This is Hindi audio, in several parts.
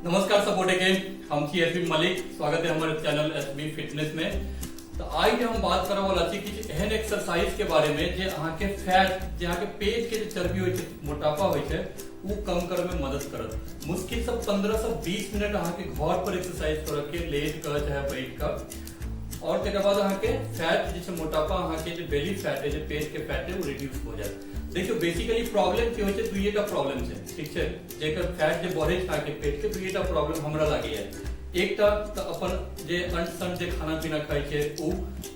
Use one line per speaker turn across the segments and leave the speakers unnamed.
नमस्कार सपोर्टे के हम छी एसबी मलिक। स्वागत है हमारे चैनल एसबी फिटनेस में। तो आज हम बात करने वाला छी कि एहन एक्सरसाइज के बारे में जे अहाँ के फैट, जे अहाँ के पेट के जो चर्बी होय छै, मोटापा होय छै, वो कम करे में मदद करत। मुश्किल से 15 से 20 मिनट अहाँ के घर पर एक्सरसाइज करे के, लेट कर चाहे बैठ कर, और तकर बाद अहाँ के फैट जे मोटापा, अहाँ के जो बेली फैट है, जो पेट के फैट है, वो रिड्यूस हो जाए। देखियो बेसिकली प्रॉब्लम की होय छै, दुइटा प्रॉब्लम छै, ठीक छै। जेकर फैट जे बढ़े छै के पेट के, दुइटा प्रॉब्लम हमरा लागे है। एकटा त अपन जे अनसन जे खाना पीना खाइ छै उ,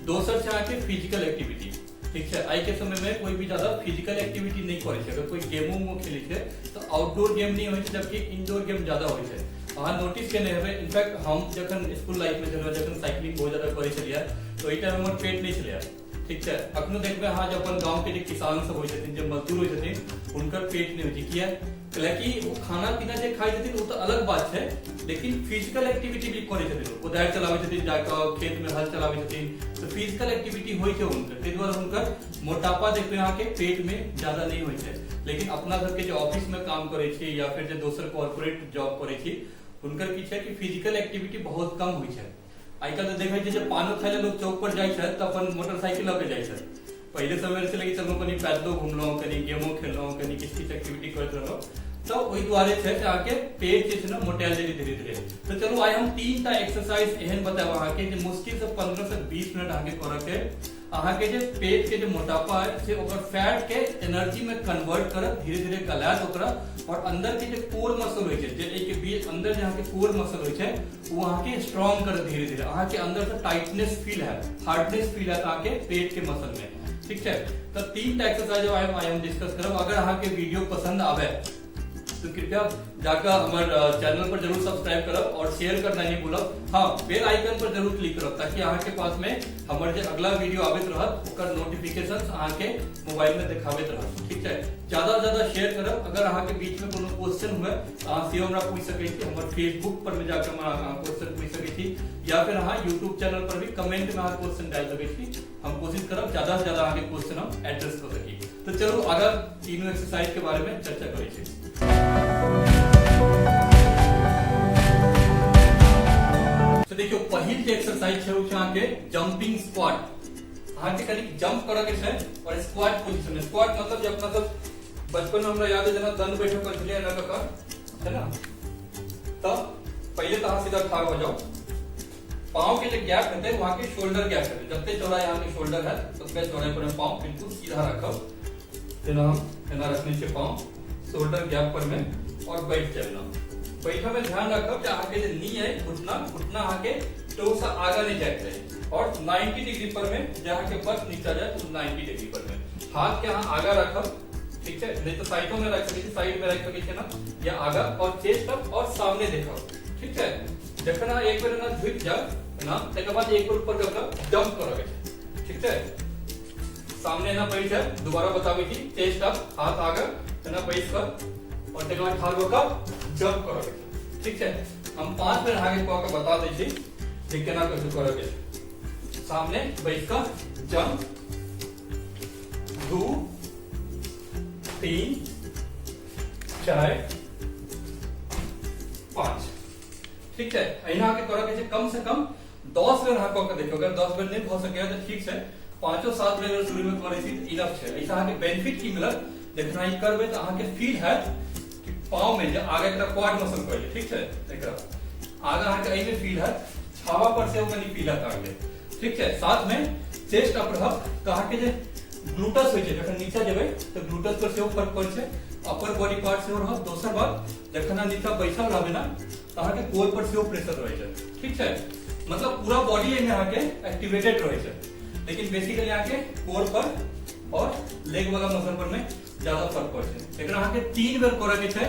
दोसर छै आके फिजिकल एक्टिविटी, ठीक छै। आई के समय में कोई भी ज्यादा फिजिकल एक्टिविटी नहीं करे छै। अगर कोई गेम उम खेले छै तो आउटडोर गेम नहीं होय छै, जबकि इंडोर गेम ज्यादा होय छै। अहाँ नोटिस केने हेबै, इनफैक्ट हम जखन स्कूल लाइफ में छलियै, जखन साइकिलिंग बहुत ज्यादा करे छलियै, तो एई टाइम हमर पेट नहीं छलियै, ठीक छै। अखनो देखबे अहाँ जे अपन गांव के जे किसान सब होय छथिन, जे मजदूर होय छथिन, उनकर पेट नहीं होय छै। किया? कि वो खाना पीना जे खाइ छथिन वो तो अलग बात छै, लेकिन फिजिकल एक्टिविटी भी करे छथिन। कोदारि चलाबै छथिन, जाकर खेत में हल चलाबै छथिन, तो फिजिकल एक्टिविटी होय छै उनकर। ताहि दुआरे उनकर मोटापा देखबे अहाँ के पेट में ज्यादा नहीं होय छै। लेकिन अपना घर के जो ऑफिस में काम करे छी या फिर जो दोसर कॉर्पोरेट जॉब करे छी, उनकर की छै कि फिजिकल एक्टिविटी बहुत कम होय छै। आजकल तो देखे जे पानो खाय लोग चौक पर जाय छै त अपन मोटरसाइकिल लगे जाय छै। पहले समय से लगे चलो कनी पैदलो घुमलो, कनी गेमो खेललो, कनी किछ किछ एक्टिविटी करत रहलो, तो ओई द्वारे छै से आके पेट जे छै ना मोटाइल धीरे धीरे। तो चलो आज हम तीनटा एक्सरसाइज एहन बताब अहाँ के जे मुश्किल से 15 से 20 मिनट आगे करे के, अहाँ के जे पेट के जे मोटापा है से ओकर फैट के एनर्जी में कन्वर्ट करत, धीरे धीरे गलात ओकरा, और अंदर के जे कोर मसल होय छै, जे ए के बीच अंदर जहां के कोर मसल होय छै, वो अहाँ के स्ट्रांग करत धीरे धीरे। अहाँ के अंदर से टाइटनेस फील है, हार्डनेस फील है अहाँ के पेट के मसल में, ठीक है। तो तीनटा एक्सरसाइज आज हम डिस्कस करब। अगर अहाँ के वीडियो पसंद आवे तो कृपया जाकर हमारे चैनल पर जरूर सब्सक्राइब करब और शेयर करना नहीं भूलब। हाँ, बेल आइकन पर जरूर क्लिक करब, ताकि अहाँ के पास में हमारे जो अगला वीडियो आवित रहत ओकर नोटिफिकेशन अहाँ के मोबाइल में दिखावित रहत, ठीक है। ज्यादा से ज्यादा शेयर करब। अगर अहाँ के बीच में कोनो क्वेश्चन हुए तो अहाँ सेहो हमरा पूछ सकै छी, हमर फेसबुक पर में जाकर हमरा क्वेश्चन पूछ सकै छी, या फिर अहाँ यूट्यूब चैनल पर भी कमेंट में अहाँ क्वेश्चन डाल सकै छी। हम कोशिश करब ज्यादा से ज्यादा अहाँ के क्वेश्चन हम एड्रेस कर सकी। तो चलो आगे तीनों एक्सरसाइज के बारे में चर्चा करै छी। तो देखियो पहिल जे एक्सरसाइज छै उ छै अहाँ के जंपिंग स्क्वाट। अहाँ के कनी जंप करे के छै और स्क्वाट पोजीशन में। स्क्वाट मतलब जब मतलब बचपन में हमरा याद है जना दंड बैठक कर छलियै ना का, है ना। तो पहले तो अहाँ सीधा ठाड़ हो जाओ, पांव के जो गैप रहते हैं वहां के शोल्डर गैप रहते हैं, जब चौड़ा यहाँ के शोल्डर है तो चौड़ाई पर पांव बिल्कुल सीधा रखब, एना रखने से पांव शोल्डर गैप पर में, और बैठ जाना। बैठा में ध्यान रखब कि आगे जो नी है, घुटना आगे टो से आगे नहीं जाए, और 90 डिग्री पर में जहाँ के बस नीचा जाए तो 90 डिग्री पर में हाथ के यहाँ आगे रखब, ठीक है। नहीं तो साइडों में रख सकते, साइड में रख सकते ना, या आगे, और चेस्ट अप और सामने देखब, ठीक है। जखन एक बार ना झुक जाओ ना, तकर बाद एक बार ऊपर करके जंप करोगे, ठीक है। सामने ना बैठ जाए, दोबारा बतावे छी, चेस्ट अप, हाथ आगे ना बैठ कर, और तकर बाद ठाड़ होकर जंप करोगे, ठीक है। हम 5 मिनट आगे को बता दै छी जे केना कैसे करोगे। सामने बैठ कर जंप, 2 3 4 5, ठीक है। अहिना आगे करोगे कम से कम 10 बेर अहाँ कऽ के देखियौ। अगर 10 बेर नहीं भ सकै तो ठीक छै, 5-7 बेर शुरू में करै छी त इनफ छै। ऐसा अहाँ के बेनिफिट की मिलत, जखन अहाँ करबै त अहाँ के फील हैत कि पाँव में जे आगे एकटा क्वाड मसल कहै, ठीक छै। एकरा आगे अहाँ के एहि में फील हैत, छावा पर से कनी फील हैत आगे, ठीक छै। साथ में चेस्ट अप रहब त अहाँ के जे ग्लूटस होय छै, जखन नीचा जेबै त ग्लूटस पर से फर्क पड़ै छै, अपर बॉडी पार्ट से रहब। दोसर बात, जखन अहाँ नीचा बैठल रहबै ना त अहाँ के कोर पर से प्रेशर रहै छै, ठीक छै। मतलब पूरा बॉडी में अहाँ के एक्टिवेटेड रहै छै, लेकिन बेसिकली अहाँ के कोर पर और लेग वाला मसल पर में ज्यादा फर्क पड़े छै। एकरा अहाँ के 3 बेर करे के छै,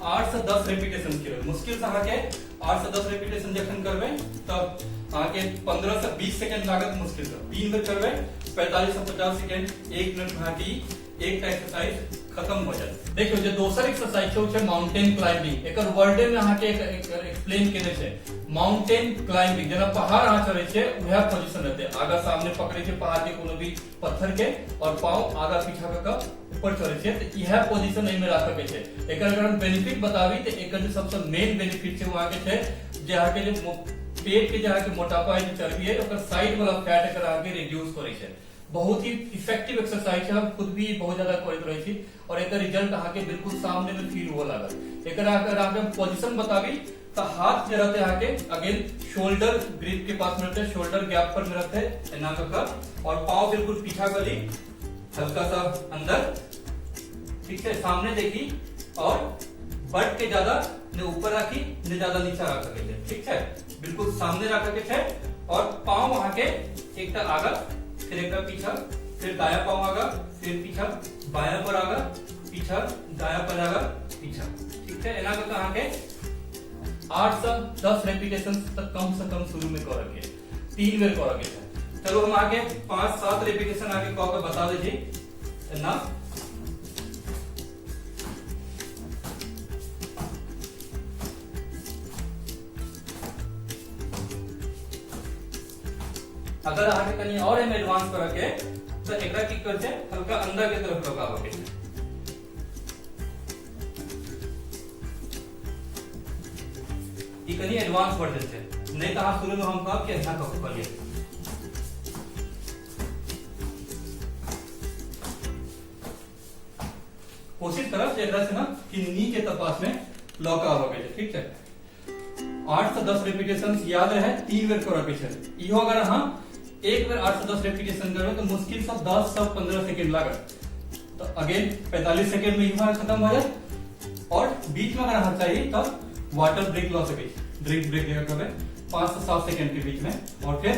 8 से 10 रेपिटेशन के। मुश्किल से अहाँ के 8 से 10 रेपिटेशन जखन करबै तब अहाँ के 15 से 20 सेकंड लागत। मुश्किल से 3 बेर करबै 45 से 50 सेकंड, 1 मिनट में अहाँ की एक एक्सरसाइज खत्म हो जाए। देखियो जे दोसर एक्सरसाइज छै माउंटेन क्लाइंबिंग। एकर वर्डे में अहाँ के एक्सप्लेन केने छै। माउंटेन क्लाइंबिंग जेना पहाड़ अहाँ चढ़ै छै उहे पोजीशन रहते, आगा सामने पकड़े छै पहाड़ के कोनो भी पत्थर के, और पांव आगा पीछा क ऊपर चले छे तो यह पोजीशन एमे रख सके छे। एकर अगर हम बेनिफिट बताबी तो एकर जो सबसे मेन बेनिफिट छे वो आगे छे जे आके जो पेट के जहाँ के मोटापा जो चर्बी है ओकर साइड वाला फैट एकर आगे रिड्यूस करे छे। बहुत ही इफेक्टिव एक्सरसाइज है, हम खुद भी बहुत ज्यादा करते रहे छी और एकर रिजल्ट आके बिल्कुल सामने में फील हो लागल। एकर अगर आके हम पोजीशन बताबी तो हाथ जो रहते आके अगेन शोल्डर ग्रिप के पास में रहते, शोल्डर गैप पर में रहते एना कर, और पांव बिल्कुल पीछा करी हल्का सा अंदर, ठीक है, सामने देखी और बट के ज्यादा ने ऊपर रखी ने ज्यादा नीचे रख सके छे, ठीक है, बिल्कुल सामने रख के छे। और पांव वहां के एकटा आगा फिर एकटा पीछा, फिर दाया पांव आगा फिर पीछा, बाया पर आगा पीछा, दाया पर आगा पीछा, ठीक है। एना का कहां के 8 से 10 रेपिटेशन तक कम से कम शुरू में कर रखे 3 बेर कर रखे। चलो हम आगे 5-7 रेपिटेशन आगे कह के बता दीजिए ना। अगर आगे कहीं और हम एडवांस कर रखे तो एकरा की कर छे हल्का अंदर के तरफ लगाव के, ई कहीं एडवांस वर्जन छे, नहीं तो हां शुरू में हम कहब कि ऐसा कर लिए। कोशिश करब जे एकरा से ना कि नी के तपास में लॉक आवे के, ठीक है। 8 से 10 रेपिटेशन याद रहे 3 बेर कर रखे छे। इहो अगर हम एक बार 8 से 10 रेपिटेशन करबे तो मुश्किल से 10 से 15 सेकंड लागत, तो अगेन 45 सेकंड में इहो खत्म हो जाए। और बीच में अगर हम चाहिए तो वाटर ब्रेक लो सके, ड्रिंक ब्रेक लेकर करबे 5 से 7 सेकंड के बीच में, और फिर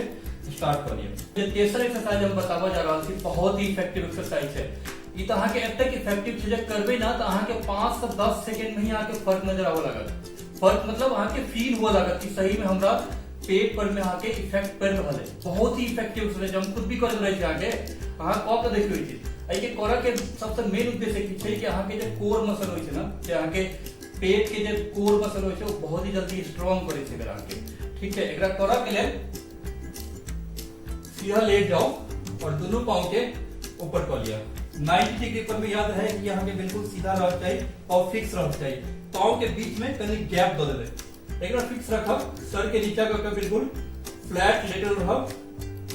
स्टार्ट करिए। ये तीसरा एक्सरसाइज हम बताबा जा रहल छी, बहुत ही इफेक्टिव एक्सरसाइज है। ई तो अहाँ के एत तक इफेक्टिव चीज करबे ना तो अहाँ के 5 से 10 सेकंड में ही अहाँ के फर्क नजर आवे लागत। फर्क मतलब अहाँ के फील हो लागत कि सही में हमरा पेट पर में आके इफेक्ट कर रहा है। बहुत ही इफेक्टिव एक्सरसाइज हम खुद भी कर रहे छी। आगे अहाँ कब के देखियो छी आई के कोरा के सबसे मेन उद्देश्य की छै कि अहाँ के जे कोर मसल होय छै ना, जे अहाँ के पेट के जे कोर मसल होय छै वो बहुत ही जल्दी स्ट्रांग करे छै अगर अहाँ के, ठीक है। एकरा कोरा के लिए सीधा लेट जाओ और दोनों पांव के ऊपर कर लिया 90 डिग्री पर में। याद है कि यहाँ के बिल्कुल सीधा रहना चाहिए और फिक्स रहना चाहिए, पांव के बीच में कहीं गैप दे देबे। एकरा फिक्स रखब, सर के नीचे करके बिल्कुल फ्लैट लेटल रहब,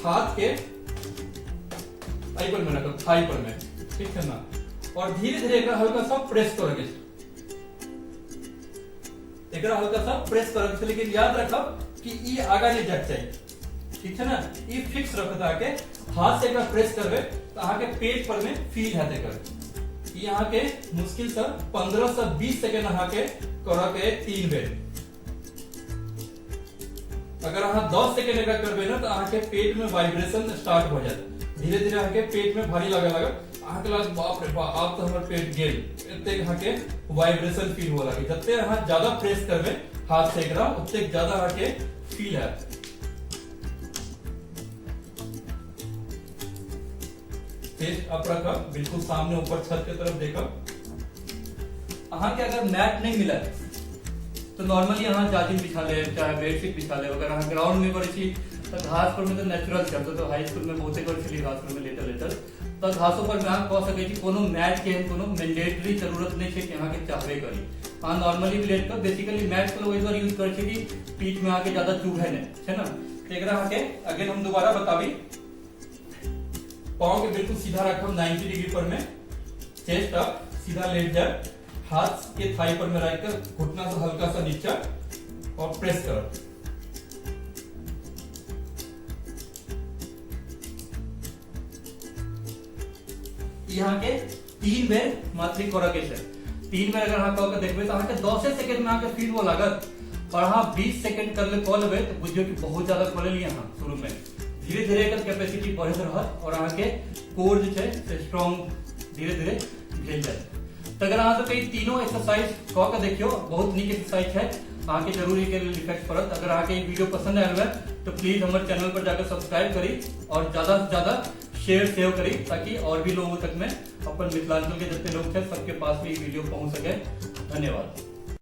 हाथ के आई पर में रखब, थाई पर में, ठीक है ना। और धीरे धीरे एकरा हल्का सा प्रेस करेंगे, एकरा हल्का सा प्रेस करेंगे, लेकिन याद रखब कि ये आगा नहीं जाग चाहिए, ठीक है ना। ये फिक्स रखता के हाथ से एकरा प्रेस करबे तो अहाँ के पेट पर में फील हेते कर। यहाँ के मुश्किल से 15 से 20 सेकंड अहाँ के करऽ के 3 बेर। अगर अहाँ 10 सेकंड एकरा करबे ना तो अहाँ के पेट में वाइब्रेशन स्टार्ट हो जाए, धीरे धीरे अहाँ के पेट में भारी लगे लागत, अहाँ के लाग बाप रे बाप आप तो हमर पेट गेल, एते अहाँ के वाइब्रेशन फील हो लागे। जते अहाँ ज्यादा प्रेस करबे हाथ से एकरा उतने ज्यादा अहाँ के फील है। चेस्ट अप रखब, बिल्कुल सामने ऊपर छत के तरफ देखब। अहाँ के अगर मैट नहीं मिला तो नॉर्मली अहाँ जाजिम बिछा ले, चाहे बेडशीट बिछा ले। अगर अहाँ ग्राउंड में करै छी तो घास पर में तो नेचुरल चलते, तो हाई स्कूल में बहुते करै छली घास पर में लेटल लेटल, तो घासों पर में अहाँ कह सकै छी कोनो मैट के कोनो मैंडेटरी जरूरत नहीं है कि अहाँ के चाहबे करी। अहाँ नॉर्मली भी लेट कर, बेसिकली मैट को ओइ बार यूज करै छी कि पीठ में आके ज्यादा चुभे नहीं, है ना। तो एकरा अहाँ के अगेन हम दोबारा बताबी, पांव के बिल्कुल सीधा रखब 90 डिग्री पर में, चेस्ट अप, सीधा लेट जाए, हाथ के थाई पर में रखकर घुटना से हल्का सा नीचे और प्रेस करो। यहाँ के 3 बेर मात्र करऽ के छै। 3 बेर अगर अहाँ कऽ के देखबै तो अहाँ के 10 सेकंड में अहाँ के फील हो लागत, और अहाँ 20 सेकंड कर ले कऽ लेबै तो बुझियो कि बहुत ज्यादा कर लेलिए अहाँ शुरू में। धीरे धीरे एकर कैपेसिटी बढ़त रहत और अहाँ के कोर जे छै से स्ट्रांग धीरे धीरे भेल जायत। तो अगर अहाँ सब तीनों एक्सरसाइज कऽ के देखियो, बहुत नीक एक्सरसाइज है, अहाँ के जरूर एक इफेक्ट पड़त। अगर अहाँ के वीडियो पसंद आयल है तो प्लीज हमारे चैनल पर जाकर सब्सक्राइब करी और ज्यादा से ज्यादा शेयर सेव करी, ताकि और भी लोगों तक में अपन मिथिलांचल के जितने लोग थे सबके पास में ये वीडियो पहुंच सके। धन्यवाद।